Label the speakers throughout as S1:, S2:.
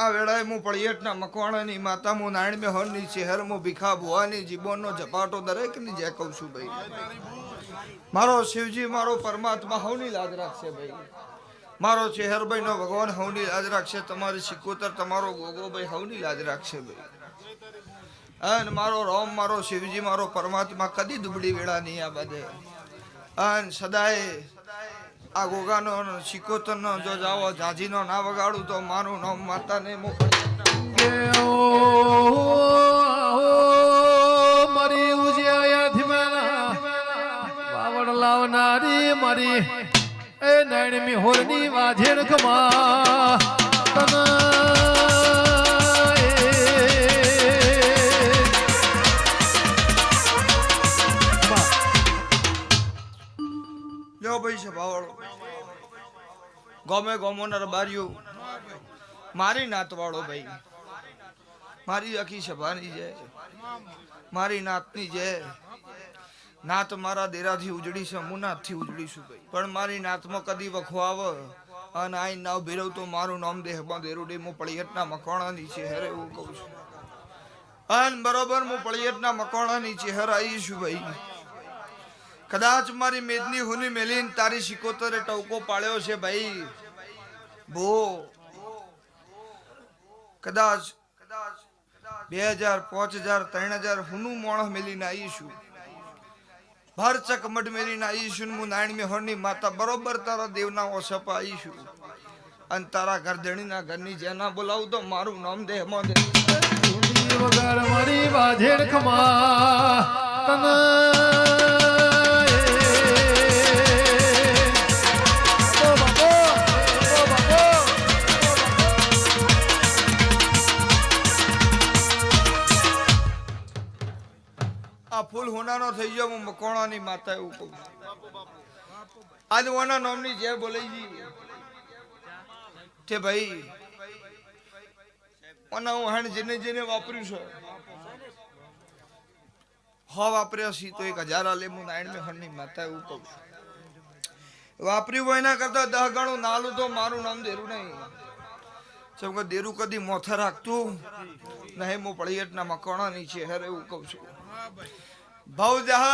S1: આ વેળાએ હું પળિયટના મકવાણાની માતા હું નારાયણ મેહોરની શહેર હું ભીખા ભુવાની જીબોનનો ઝપાટો દરેકની જે કહું છું ભાઈ મારો શિવજી મારો પરમાત્મા હવની લાજ રાખશે ભાઈ મારો ચેહરભાઈ નો ભગવાન હવની લાજ રાખશે તમારી સિકોતર તમારો ગોગો ભાઈ હવની લાજ રાખશે ભાઈ અને મારો રોમ મારો શિવજી મારો પરમાત્મા કદી દુબળી વેળા નહીં આ બધે અને સદાય આ ગોગાનો સિકોતર નો જો જાવો જાજીનો ના વગાડું તો મારું નામ માતાને
S2: મારી ઉજ્યાથી વાવડ લાવનારી મારી એ નારાયણ મેહોરની વાજેણ કમા
S1: લ્યો ભાઈ સભાવાળો ગમે ગમોના બાર્યું મારી નાતવાળો ભાઈ મારી આખી સભાની છે મારી નાતની છે નાત મારા દેરાથી ઉજળી છે હું નાથથી ઉજળીશું ભાઈ પણ મારી નાતમાં કદી વખો આવે અને આઈ નાવ ભેરવ તો મારું નામ દેહમાં દેરુડી હું પળિયટના મકવાણાની ચહેર એવું કહું છું અને બરોબર હું પળિયટના મકવાણાની ચહેર આવીશું ભાઈ કદાચ મારી મેદની હુની મેલીન તારી સિકોતરે ટવકો પાડ્યો છે ભાઈ ભો કદાચ 2000 5000 3000 હુનું મોણસ મેલીને આવીશું ભાર ચકમટ મેલીને આવીશું હું નારાયણ મેહોરની માતા બરોબર તારા દેવના ઓસપ આવીશું અને તારા ઘરધણીના ઘરની જેના બોલાવું તો મારું નામ દેહમાં દે
S2: વગર મારી વાજેણ ખમા
S1: આ ફૂલ હોનાનો થઈ ગયો હું મકોણાની માતા એવું કહું આજ ઓના નામની જે બોલાઈ કે ભાઈ ઓના હું હણ જેને જેને વાપર્યું છે વાપર્યા છી તો 1000 આલે હું નારાયણ મેહોરની માતા એવું કહું વાપર્યું હોય એના કરતા 10 ગણું નાલું તો મારું નામ દેરું નહીં જેમ કે દેરું કદી મોથા રાખતું નહીં હું પળિયટના મકોણાની છે હેર એવું કહું છું ભાવ જહ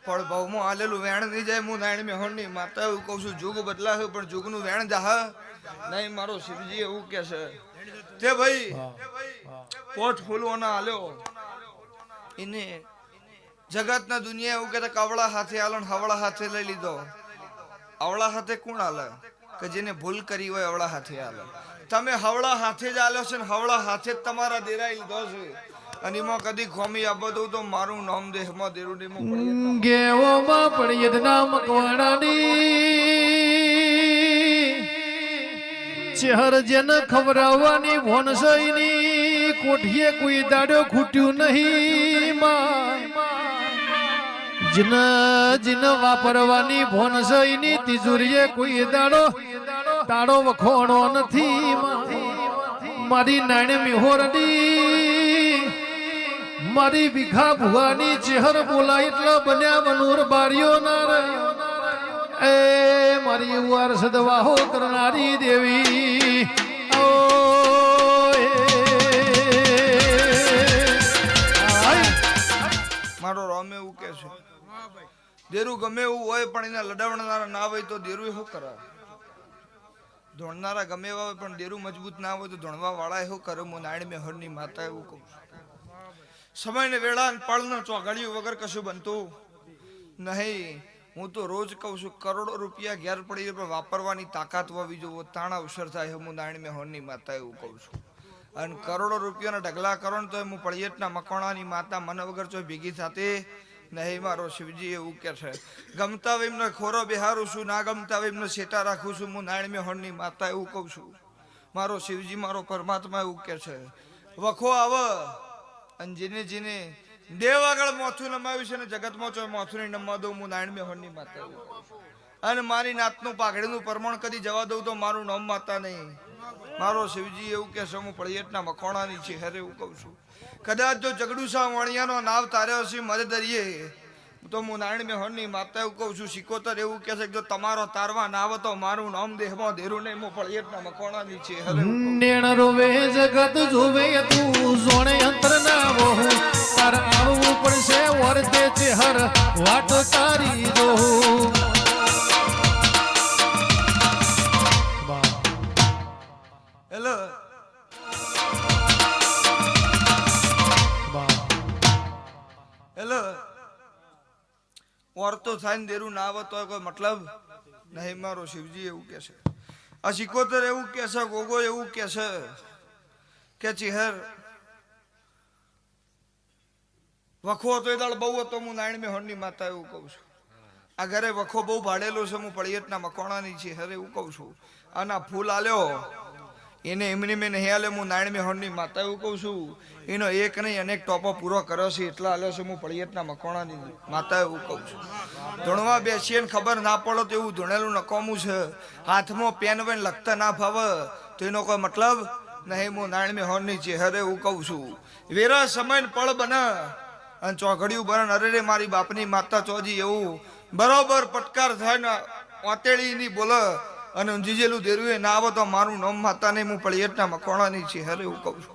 S1: પણ ભાવમાં આલેલું વેણ નહીં જાય હું નારાયણ મેહોરની માતા એવું કહું છું જુગ બદલાશે પણ જુગનું વેણ જહ નહીં મારો શિવજી એવું કે છે તે ભાઈ પોટ ફૂલવાના આલ્યો એને જગતના દુનિયા એવું કહેતા કવળા હાથે આલો હવળા હાથે લઈ લીધો અવળા હાથે કોણ આલે કે જેને ભૂલ કરી હોય અવળા હાથે આલે તમે હવળા હાથે જ આલ્યો છે ને હવળા હાથે જ તમારા દેરાઈ લીધો છે અને એમાં કદી ખોમી આપો દઉં તો મારું નામ દેહમાં દેરુડી માં
S2: ગેવોમાં પળિયટના મકવાણાની ચહેર જેને ખવડાવવાની ભોનસઈની કોઠીએ કોઈ દાડો ખૂટ્યું નહીં જીન જીન વાપરવાની ભોનસઈની તિજોરીએ કોઈ દાડો તાળો વખોણો નથી મારી નારાયણ મેહોરની મારી ભીખા ભુવાની ચહેર બોલાય એટલે બન્યા વનુર બારીઓ ના એ મારી ઉવાર સદવાહો કરનારી દેવી
S1: મારો રામ એવું કે છે દેરું ગમે એવું હોય પણ એના લડાવનારા ના હોય તો દેરું એવું કરે ધોણનારા ગમે એવા હોય પણ દેરું મજબૂત ના હોય તો ધોણવા વાળા એવું કરે હું નારાયણ મેહોરની માતા એવું કહું સમય ને વેળા પળનો ચોઘડિયું વગર કશું બનતું નહીં હું તો રોજ કહું છું કરોડો રૂપિયા ઘેર પડી વાપરવાની તાકાત હોવી જોઈએ તાણ અવસર થાય હું નારાયણ મેહોરની માતા એવું કહું છું અને કરોડો રૂપિયાના ઢગલા કરો ને તો હું પળિયટના મકવાણાની માતા મને વગર જો ભેગી થતી નહીં મારો શિવજી એવું કે છે ગમતા હોય એમને ખોરો બિહારું છું ના ગમતા હોય એમને સેટા રાખું છું હું નારાયણ મેહોરની માતા એવું કહું છું મારો શિવજી મારો પરમાત્મા એવું કે છે વખો આવે અને જેને જેને દેવ આગળ મોથું નમાવ્યું છે ને જગતમાં ચો મોથું નહીં નમવા દઉં હું નારાયણ મેહોરની માતા અને મારી નાતનું પાઘડીનું પ્રમાણ કદી જવા દઉં તો મારું નામ માતા નહીં મારો શિવજી એવું કે છે હું પળિયટના મકવાણાની છે હેરે એવું કહું છું કદાચ જો જગડુસા વણિયાનો નાવ તાર્યો છે મધ દરિયે તો હું નારાયણ મેહોરની માતા એવું કહું છું સિકોતર એવું કહે છે કે જો તમારો તારવા ના આવે તો મારું નામ દેહમાં ધેરું નહીં હું પળિયતના મકોણાની છે હરે એવું કહું.
S2: નેણ રોવે જગત જોવે તું જોણે અંતર ના વહુ તાર આવવું પડશે વર્તે ચેહર વાટ તારી જોહું.
S1: હેલો હેલો ઓર તો થાય ને દેરું ના આવે તો કોઈ મતલબ નહીં મારો શિવજી એવું કે છે. આ સિકોતર એવું કે છે ગોગો એવું કે છે કે ચિહર વખો હતો એ દાળ બહુ હતો હું નારાયણ મેહોરની માતા એવું કહું છું. આ ઘરે વખો બહુ ભાડેલો છે હું પળિયતના મકોણાની છે હરે એવું કહું છું. આના ફૂલ આલ્યો એને એમની મેં નહીં આલ્યો હું નારાયણ મેહોરની માતા એવું કહું છું. એનો એક નહીં અનેક ટોપો પૂરો કર્યો છે એટલા આલ્યો છે હું પળિયતના મકોણાની માતા એવું કહું છું. ધૂણવા બેસીએ ને ખબર ના પડો તો એવું ધૂણેલું નકોમું છે. હાથમાં પેન વન લખતા ના ફાવે તો એનો કોઈ મતલબ નહીં હું નારાયણ મેહોરની છે હરે એવું કહું છું. વેરા સમય પળ બને અને ચોઘડિયું બને અરે રે મારી બાપની માતા ચોજી એવું બરોબર પટકાર થાય ને ઓતેડી ની બોલે અને જીજેલું દેરું ના આવે તો મારું નામ માતા નહીં હું પળિયતના મકોણાની છે હરે એવું કહું છું.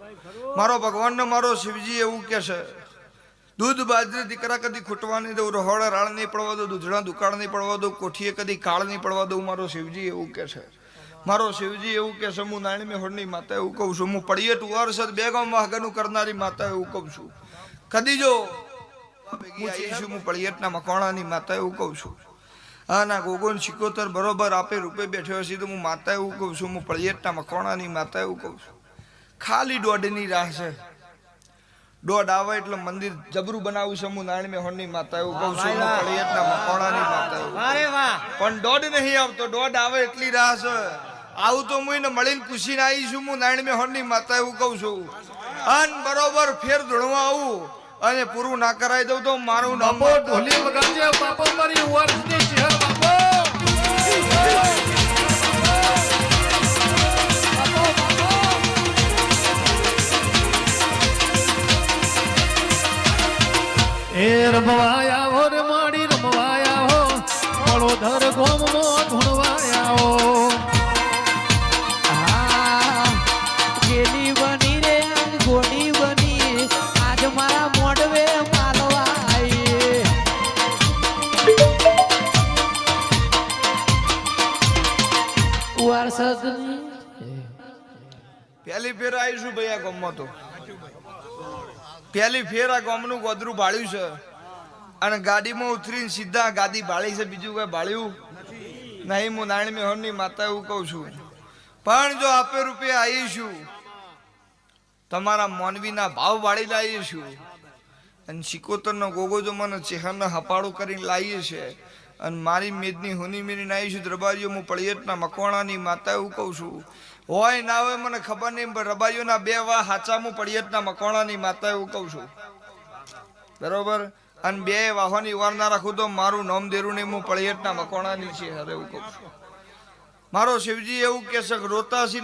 S1: મારો ભગવાનને મારો શિવજી એવું કે છે દૂધ બાજરી દીકરા કદી ખૂટવા નહીં દઉં રહોડા રાળ નહીં પડવા દઉં દૂધડા દુકાળ નહીં પડવા દઉં કોઠીએ કદી કાળ નહીં પડવા દઉં મારો શિવજી એવું કે છે. મારો શિવજી એવું કે છે હું નારાયણ મેહોરની માતા એવું કહું છું. હું પળિયત વર્ષ બે ગામ વાહગનું કરનારી માતા એવું કહું છું. કદી જો હું પળિયતના મકોણાની માતા એવું કહું છું. હા ના ગોગોન સિકોતર બરોબર આપે રૂપે બેઠ્યો હશે તો હું માતા એવું કહું છું. હું પળિયતના મકોણાની માતા એવું કહું છું. ખાલી દોઢની રાહ છે. દોઢ આવે એટલે મંદિર જબરું બનાવું છે. હું નારાયણ મેહોરની માતા એવું કહું છું. હું પળિયતના મકોણાની માતા એવું પણ દોઢ નહીં આવતો. દોઢ આવે એટલી રાહ છે. આવું તો હું એને મળીને પૂછીને આવી છું. હું નારાયણ મેહોરની માતા એવું કહું છું. અન બરોબર ફેર ધૂણવા આવું અને પૂરું ના કરાવી દઉં તો મારું નામ
S2: ઢોલી વગાડજે બાપો મારી વર્ષની ચેહર બાપો. એ રમવાયા હો રે માડી રમવાયા હો વડોદર ગોમમાં ધૂણવાયા હો.
S3: ગેલી બની રે ગોડી બની આજ મારા મોઢવે માલવા આઈ. વારસદની
S1: પહેલી ફેર આવીશું ભાઈ આ ગામમાં તો પહેલી ફેર આ ગામનું ગોદરું ભાળ્યું છે અને ગાડીમાં ઉતરીને સીધા ગાદી ભાળી છે. બીજું કઈ ભાળ્યું નહીં. હું નારાયણ મેહોરની માતા એવું કહું છું. પણ જો આપે રૂપે આવીશું તમારા મોનવીના ભાવ વાળી લાવીશું અને સિકોતરનો ગોગો જો મને ચેહરને હપાડું કરીને લાવીએ છે અને મારી મેદની હુની મેરી આવીશું દરબારીઓ હું પળિયતના મકવાણાની માતા એવું કહું છું. હોય ના હોય મને ખબર નહીં પણ રબારીઓના બે વા હાચા હું પળિયતના મકવાણાની માતા એવું કહું છું. બરોબર અને બે વાહોની વાર ના રાખું તો મારું નામ દેરું નહીં હું પળિયતના મકવાણાની છે હરે એવું કહું છું. મારો શિવજી એવું કે છે રોતા